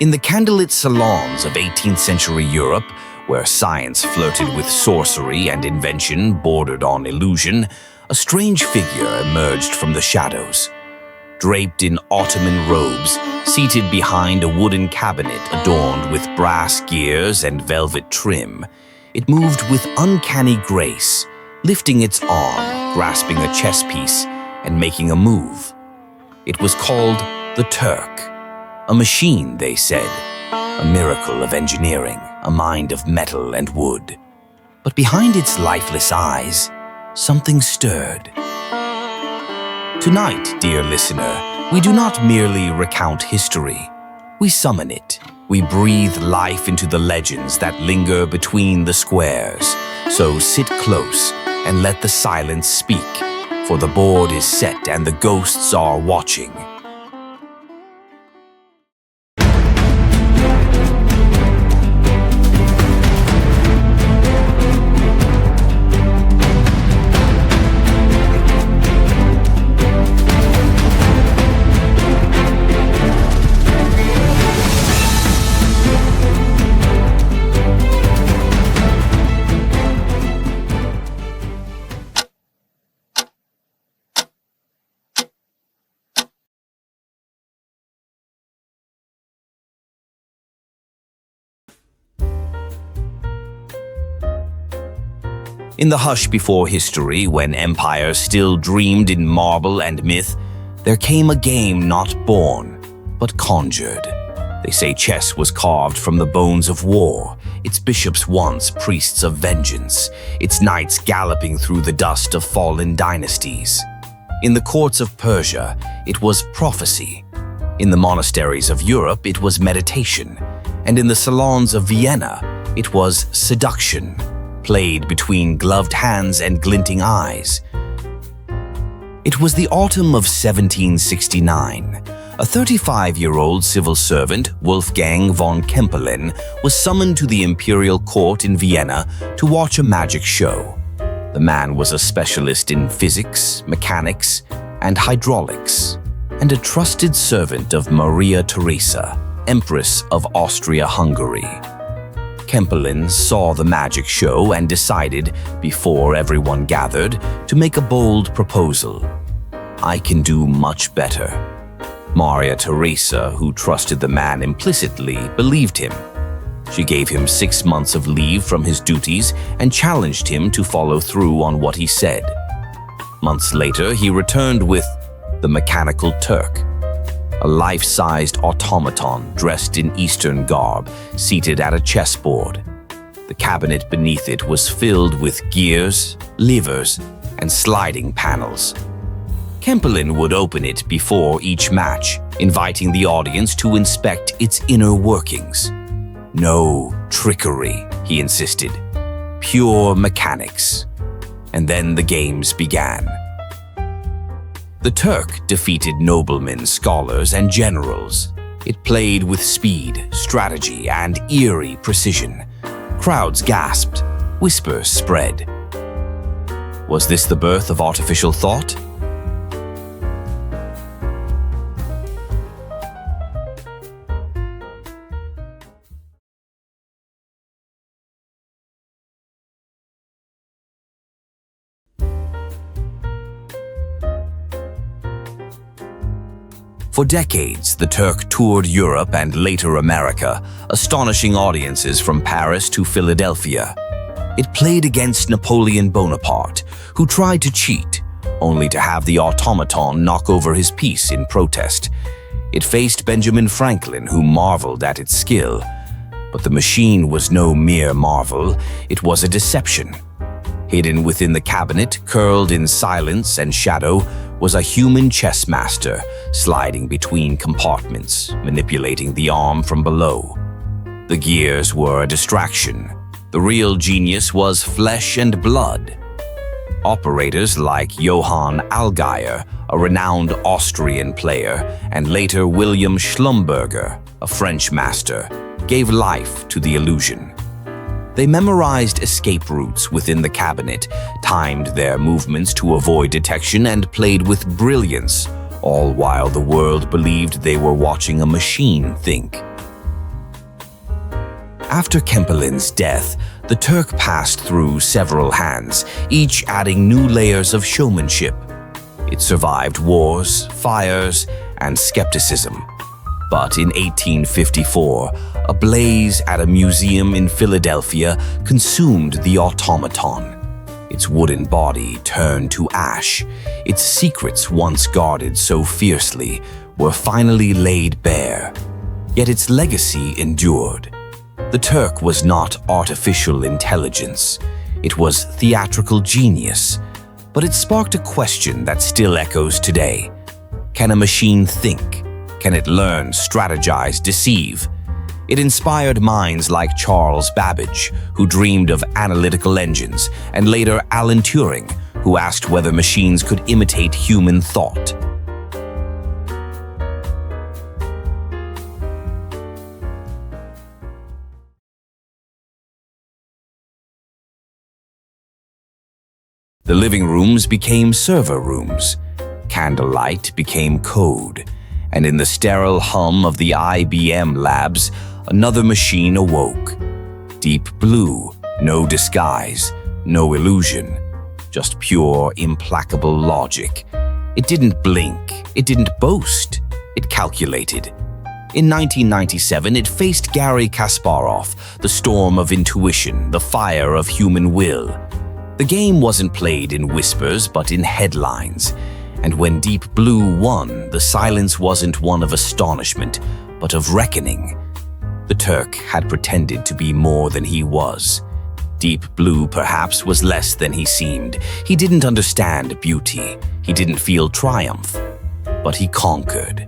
In the candlelit salons of 18th century Europe, where science flirted with sorcery and invention bordered on illusion, a strange figure emerged from the shadows. Draped in Ottoman robes, seated behind a wooden cabinet adorned with brass gears and velvet trim, it moved with uncanny grace, lifting its arm, grasping a chess piece, and making a move. It was called the Turk. A machine, they said, a miracle of engineering, a mind of metal and wood. But behind its lifeless eyes, something stirred. Tonight, dear listener, we do not merely recount history. We summon it. We breathe life into the legends that linger between the squares. So sit close and let the silence speak, for the board is set and the ghosts are watching. In the hush before history, when empires still dreamed in marble and myth, there came a game not born, but conjured. They say chess was carved from the bones of war, its bishops once priests of vengeance, its knights galloping through the dust of fallen dynasties. In the courts of Persia, it was prophecy. In the monasteries of Europe, it was meditation. And in the salons of Vienna, it was seduction, played between gloved hands and glinting eyes. It was the autumn of 1769. A 35-year-old civil servant, Wolfgang von Kempelen, was summoned to the imperial court in Vienna to watch a magic show. The man was a specialist in physics, mechanics, and hydraulics, and a trusted servant of Maria Theresa, Empress of Austria-Hungary. Kempelen saw the magic show and decided, before everyone gathered, to make a bold proposal. "I can do much better." Maria Theresa, who trusted the man implicitly, believed him. She gave him 6 months of leave from his duties and challenged him to follow through on what he said. Months later, he returned with the mechanical Turk, a life-sized automaton dressed in Eastern garb, seated at a chessboard. The cabinet beneath it was filled with gears, levers, and sliding panels. Kempelen would open it before each match, inviting the audience to inspect its inner workings. No trickery, he insisted. Pure mechanics. And then the games began. The Turk defeated noblemen, scholars, and generals. It played with speed, strategy, and eerie precision. Crowds gasped. Whispers spread. Was this the birth of artificial thought? For decades, the Turk toured Europe and later America, astonishing audiences from Paris to Philadelphia. It played against Napoleon Bonaparte, who tried to cheat, only to have the automaton knock over his piece in protest. It faced Benjamin Franklin, who marveled at its skill. But the machine was no mere marvel, it was a deception. Hidden within the cabinet, curled in silence and shadow, was a human chess master, sliding between compartments, manipulating the arm from below. The gears were a distraction. The real genius was flesh and blood. Operators like Johann Allgaier, a renowned Austrian player, and later William Schlumberger, a French master, gave life to the illusion. They memorized escape routes within the cabinet, timed their movements to avoid detection, and played with brilliance, all while the world believed they were watching a machine think. After Kempelin's death, the Turk passed through several hands, each adding new layers of showmanship. It survived wars, fires, and skepticism. But in 1854, a blaze at a museum in Philadelphia consumed the automaton. Its wooden body turned to ash. Its secrets, once guarded so fiercely, were finally laid bare. Yet its legacy endured. The Turk was not artificial intelligence. It was theatrical genius. But it sparked a question that still echoes today. Can a machine think? Can it learn, strategize, deceive? It inspired minds like Charles Babbage, who dreamed of analytical engines, and later Alan Turing, who asked whether machines could imitate human thought. The living rooms became server rooms. Candlelight became code. And in the sterile hum of the IBM labs, another machine awoke. Deep Blue, no disguise, no illusion, just pure, implacable logic. It didn't blink, it didn't boast, it calculated. In 1997, it faced Garry Kasparov, the storm of intuition, the fire of human will. The game wasn't played in whispers, but in headlines. And when Deep Blue won, the silence wasn't one of astonishment, but of reckoning. The Turk had pretended to be more than he was. Deep Blue, perhaps, was less than he seemed. He didn't understand beauty. He didn't feel triumph. But he conquered.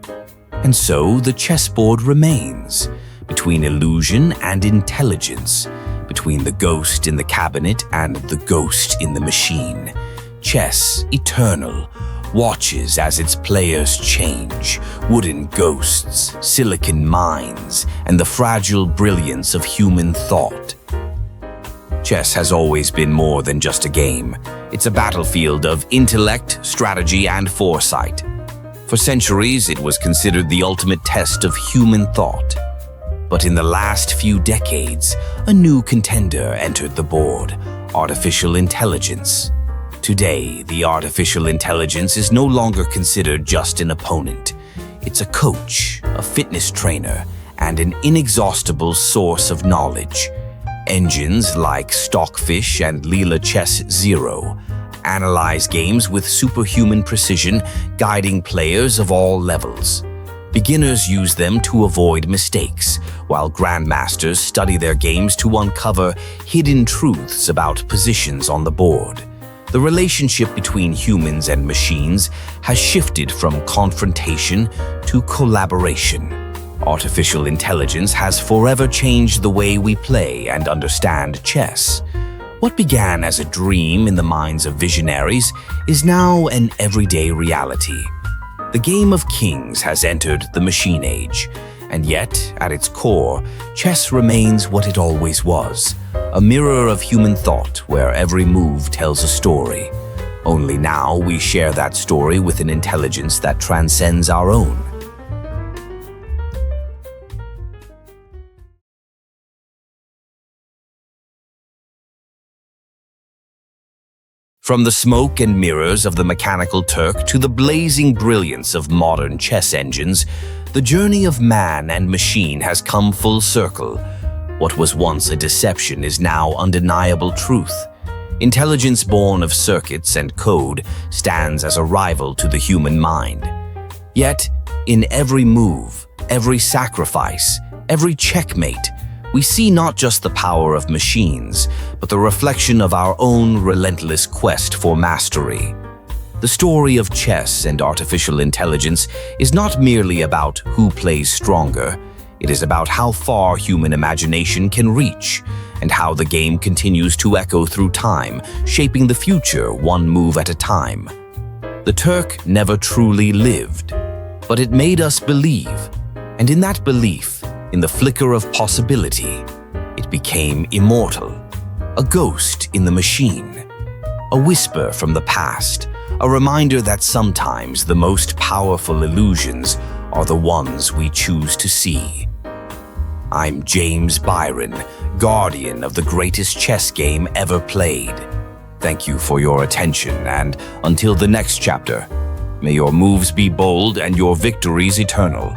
And so the chessboard remains, between illusion and intelligence, between the ghost in the cabinet and the ghost in the machine. Chess, eternal, watches as its players change, wooden ghosts, silicon minds, and the fragile brilliance of human thought. Chess has always been more than just a game. It's a battlefield of intellect, strategy, and foresight. For centuries, it was considered the ultimate test of human thought. But in the last few decades, a new contender entered the board: artificial intelligence. Today, the artificial intelligence is no longer considered just an opponent. It's a coach, a fitness trainer, and an inexhaustible source of knowledge. Engines like Stockfish and Leela Chess Zero analyze games with superhuman precision, guiding players of all levels. Beginners use them to avoid mistakes, while grandmasters study their games to uncover hidden truths about positions on the board. The relationship between humans and machines has shifted from confrontation to collaboration. Artificial intelligence has forever changed the way we play and understand chess. What began as a dream in the minds of visionaries is now an everyday reality. The game of kings has entered the machine age, and yet, at its core, chess remains what it always was, a mirror of human thought where every move tells a story. Only now we share that story with an intelligence that transcends our own. From the smoke and mirrors of the mechanical Turk to the blazing brilliance of modern chess engines, the journey of man and machine has come full circle. What was once a deception is now undeniable truth. Intelligence born of circuits and code stands as a rival to the human mind. Yet, in every move, every sacrifice, every checkmate, we see not just the power of machines, but the reflection of our own relentless quest for mastery. The story of chess and artificial intelligence is not merely about who plays stronger. It is about how far human imagination can reach, and how the game continues to echo through time, shaping the future one move at a time. The Turk never truly lived, but it made us believe, and in that belief, in the flicker of possibility, it became immortal, a ghost in the machine, a whisper from the past, a reminder that sometimes the most powerful illusions are the ones we choose to see. I'm James Byron, guardian of the greatest chess game ever played. Thank you for your attention, and until the next chapter, may your moves be bold and your victories eternal.